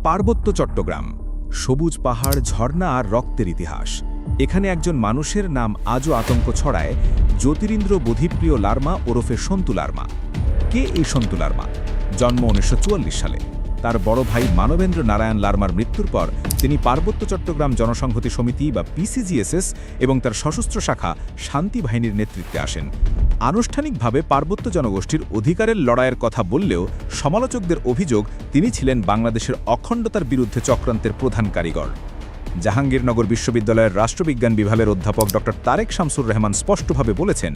পার্বত্য চট্টগ্রাম, সবুজ পাহাড়, ঝর্ণা আর রক্তের ইতিহাস। এখানে একজন মানুষের নাম আজও আতঙ্ক ছড়ায়, জ্যোতিরিন্দ্র বোধিপ্রিয় লার্মা ওরফে সন্তু লার্মা। কে এই সন্তু লার্মা? জন্ম 1944 সালে। তার বড় ভাই মানবেন্দ্র নারায়ণ লার্মার মৃত্যুর পর তিনি পার্বত্য চট্টগ্রাম জনসংহতি সমিতি বা পিসিজিএসএস এবং তার সশস্ত্র শাখা শান্তি বাহিনীর নেতৃত্বে আসেন। আনুষ্ঠানিকভাবে পার্বত্য জনগোষ্ঠীর অধিকারের লড়াইয়ের কথা বললেও সমালোচকদের অভিযোগ তিনি ছিলেন বাংলাদেশের অখণ্ডতার বিরুদ্ধে চক্রান্তের প্রধান কারিগর। জাহাঙ্গীরনগর বিশ্ববিদ্যালয়ের রাষ্ট্রবিজ্ঞান বিভাগের অধ্যাপক ডক্টর তারেক শামসুর রহমান স্পষ্টভাবে বলেছেন,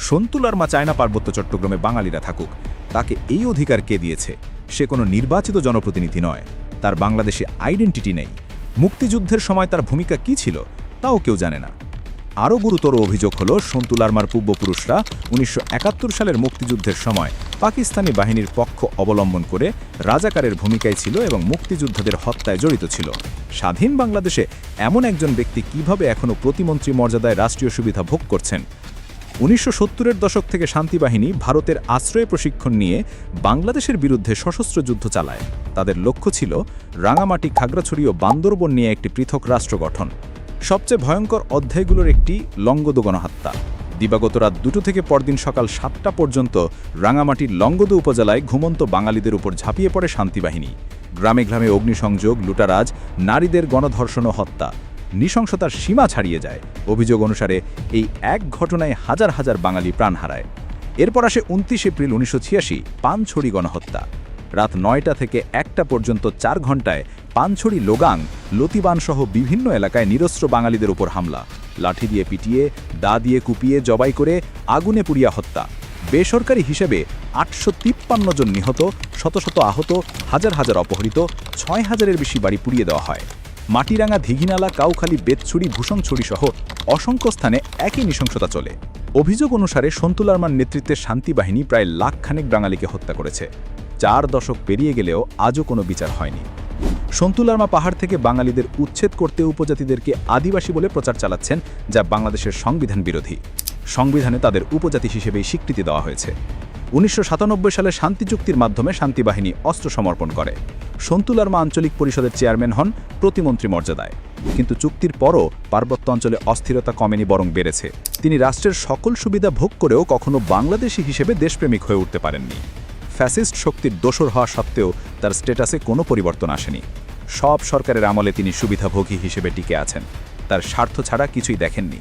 সন্তু লার্মা চায় না পার্বত্য চট্টগ্রামে বাঙালিরা থাকুক। তাকে এই অধিকার কে দিয়েছে? সে কোনো নির্বাচিত জনপ্রতিনিধি নয়, তার বাংলাদেশে আইডেন্টিটি নেই। মুক্তিযুদ্ধের সময় তার ভূমিকা কী ছিল তাও কেউ জানে না। আরও গুরুতর অভিযোগ হলো, সন্তু লার্মার পূর্বপুরুষরা 1971 সালের মুক্তিযুদ্ধের সময় পাকিস্তানি বাহিনীর পক্ষ অবলম্বন করে রাজাকারের ভূমিকায় ছিল এবং মুক্তিযোদ্ধাদের হত্যায় জড়িত ছিল। স্বাধীন বাংলাদেশে এমন একজন ব্যক্তি কিভাবে এখনও প্রতিমন্ত্রী মর্যাদায় রাষ্ট্রীয় সুবিধা ভোগ করছেন? 1970-এর দশক থেকে শান্তিবাহিনী ভারতের আশ্রয় প্রশিক্ষণ নিয়ে বাংলাদেশের বিরুদ্ধে সশস্ত্র যুদ্ধ চালায়। তাদের লক্ষ্য ছিল রাঙামাটি, খাগড়াছড়ি ও বান্দরবন নিয়ে একটি পৃথক রাষ্ট্র গঠন। সবচেয়ে ভয়ঙ্কর অধ্যায়গুলোর একটি লংগদু গণহত্যা। দিবাগত রাত 2টা থেকে পরদিন সকাল 7টা পর্যন্ত রাঙামাটির লংগদু উপজেলায় ঘুমন্ত বাঙালিদের উপর ঝাঁপিয়ে পড়ে শান্তিবাহিনী। গ্রামে গ্রামে অগ্নিসংযোগ, লুটারাজ, নারীদের গণধর্ষণ ও হত্যা। নৃশংসতার সীমা ছাড়িয়ে যায়। অভিযোগ অনুসারে এই এক ঘটনায় হাজার হাজার বাঙালি প্রাণ হারায়। এরপর আসে 29 এপ্রিল 1986 পানছড়ি গণহত্যা। রাত 9টা থেকে 1টা পর্যন্ত 4 ঘণ্টায় পানছড়ি, লোগাং, লতিবানসহ বিভিন্ন এলাকায় নিরস্ত্র বাঙালিদের উপর হামলা। লাঠি দিয়ে পিটিয়ে, দা দিয়ে কুপিয়ে, জবাই করে আগুনে পুড়িয়ে হত্যা। বেসরকারি হিসেবে 853 জন নিহত, শত শত আহত, হাজার হাজার অপহৃত, 6000-এর বেশি বাড়ি পুড়িয়ে দেওয়া হয়। মাটিরাঙ্গা, দিঘিনালা, কাউখালী, বেতছড়ি, ভূষণছড়ি সহ অসংখ্য স্থানে একই নৃশংসতা চলে। অভিযোগ অনুসারে সন্তু লার্মার নেতৃত্বে শান্তিবাহিনী প্রায় লাখখানেক বাঙালিকে হত্যা করেছে। 4 দশক পেরিয়ে গেলেও আজও কোনো বিচার হয়নি। সন্তু লার্মা পাহাড় থেকে বাঙালিদের উচ্ছেদ করতে উপজাতিদেরকে আদিবাসী বলে প্রচার চালাচ্ছেন, যা বাংলাদেশের সংবিধান বিরোধী। সংবিধানে তাদের উপজাতি হিসেবেই স্বীকৃতি দেওয়া হয়েছে। 1997 সালে শান্তি চুক্তির মাধ্যমে শান্তিবাহিনী অস্ত্র সমর্পণ করে। সন্তু লার্মা আঞ্চলিক পরিষদের চেয়ারম্যান হন প্রতিমন্ত্রী মর্যাদায়। কিন্তু চুক্তির পরও পার্বত্য অঞ্চলে অস্থিরতা কমেনি, বরং বেড়েছে। তিনি রাষ্ট্রের সকল সুবিধা ভোগ করেও কখনো বাংলাদেশি হিসেবে দেশপ্রেমিক হয়ে উঠতে পারেননি। ফ্যাসিস্ট শক্তির দোসর হওয়া সত্ত্বেও তার স্ট্যাটাসে কোনো পরিবর্তন আসেনি। সব সরকারের আমলে তিনি সুবিধাভোগী হিসেবে টিকে আছেন। তার স্বার্থ ছাড়া কিছুই দেখেননি।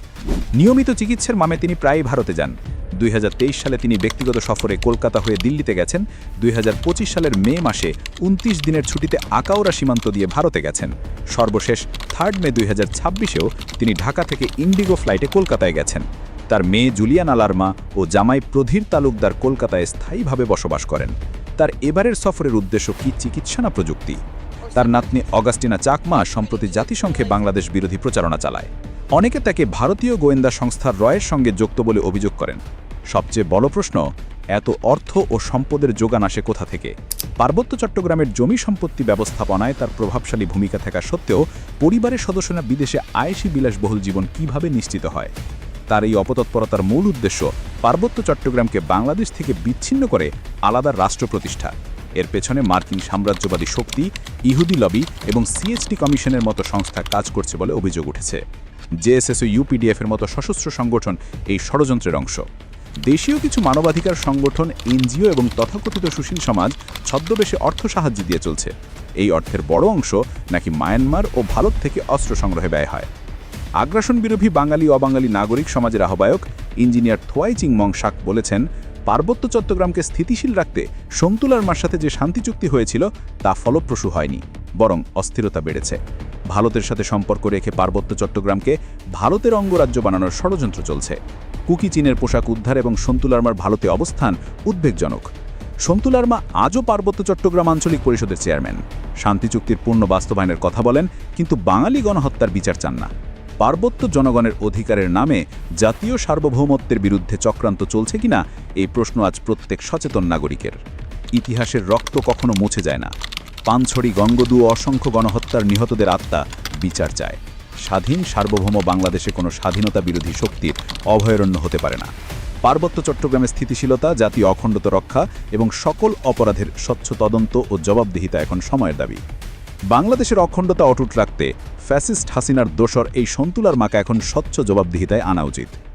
নিয়মিত চিকিৎসার মামে তিনি প্রায়ই ভারতে যান। 2023 সালে তিনি ব্যক্তিগত সফরে কলকাতা হয়ে দিল্লিতে গেছেন। 2025 সালের মে মাসে 29 দিনের ছুটিতে আকাউরা সীমান্ত দিয়ে ভারতে গেছেন। সর্বশেষ 3 মে 2026-এও তিনি ঢাকা থেকে ইন্ডিগো ফ্লাইটে কলকাতায় গেছেন। তার মেয়ে জুলিয়ানা লার্মা ও জামাই প্রধীর তালুকদার কলকাতায় স্থায়ীভাবে বসবাস করেন। তার এবারের সফরের উদ্দেশ্য কি চিকিৎসা না প্রযুক্তি? তার নাতনি অগাস্টিনা চাকমা সম্প্রতি জাতিসংঘে বাংলাদেশ বিরোধী প্রচারণা চালায়। অনেকে তাকে ভারতীয় গোয়েন্দা সংস্থা রয়ের সঙ্গে যুক্ত বলে অভিযোগ করেন। সবচেয়ে বড় প্রশ্ন, এত অর্থ ও সম্পদের যোগান আসে কোথা থেকে? পার্বত্য চট্টগ্রামের জমি সম্পত্তি ব্যবস্থাপনায় তার প্রভাবশালী ভূমিকা থাকা সত্ত্বেও পরিবারের সদস্যরা বিদেশে আয়েশি বিলাসবহুল জীবন কিভাবে নিশ্চিত হয়? তার এই অপতৎপরতার মূল উদ্দেশ্য পার্বত্য চট্টগ্রামকে বাংলাদেশ থেকে বিচ্ছিন্ন করে আলাদা রাষ্ট্র প্রতিষ্ঠা। এর পেছনে মার্কিন সাম্রাজ্যবাদী শক্তি, ইহুদি লবি এবং সিএসটি কমিশনের মতো সংস্থা কাজ করছে বলে অভিযোগ উঠেছে। জেএসএস ও ইউপিডিএফের মতো সশস্ত্র সংগঠন এই ষড়যন্ত্রের অংশ। দেশীয় কিছু মানবাধিকার সংগঠন, এনজিও এবং তথাকথিত সুশীল সমাজ ছদ্মবেশে অর্থ সাহায্য দিয়ে চলছে। এই অর্থের বড় অংশ নাকি মায়ানমার ও ভারত থেকে অস্ত্র সংগ্রহে ব্যয় হয়। আগ্রাসন বিরোধী বাঙালি অবাঙালি নাগরিক সমাজের আহ্বায়ক ইঞ্জিনিয়ার থোয়াই চিং মং শাক বলেছেন, পার্বত্য চট্টগ্রামকে স্থিতিশীল রাখতে সন্তু লার্মার সাথে যে শান্তি চুক্তি হয়েছিল তা ফলপ্রসূ হয়নি, বরং অস্থিরতা বেড়েছে। ভারতের সাথে সম্পর্ক রেখে পার্বত্য চট্টগ্রামকে ভারতের অঙ্গরাজ্য বানানোর ষড়যন্ত্র চলছে। কুকি চীনের পোশাক উদ্ধার এবং সন্তু লার্মার ভারতে অবস্থান উদ্বেগজনক। সন্তু লার্মা আজও পার্বত্য চট্টগ্রাম আঞ্চলিক পরিষদের চেয়ারম্যান। শান্তি চুক্তির পূর্ণ বাস্তবায়নের কথা বলেন, কিন্তু বাঙালি গণহত্যার বিচার চান না। পার্বত্য জনগণের অধিকারের নামে জাতীয় সার্বভৌমত্বের বিরুদ্ধে চক্রান্ত চলছে কিনা এই প্রশ্ন আজ প্রত্যেক সচেতন নাগরিকের। ইতিহাসের রক্ত কখনো মুছে যায় না। পানছড়ি, গঙ্গদু ও অসংখ্য গণহত্যার নিহতদের আত্মা বিচার চায়। স্বাধীন সার্বভৌম বাংলাদেশে কোনো স্বাধীনতা বিরোধী শক্তির অভয়ারণ্য হতে পারে না। পার্বত্য চট্টগ্রামের স্থিতিশীলতা, জাতীয় অখণ্ডতা রক্ষা এবং সকল অপরাধের স্বচ্ছ তদন্ত ও জবাবদিহিতা এখন সময়ের দাবি। বাংলাদেশের অখণ্ডতা অটুট রাখতে ফ্যাসিস্ট হাসিনার দোসর এই সন্তুলার মাকা এখন স্বচ্ছ জবাবদিহিতায় আনা উচিত।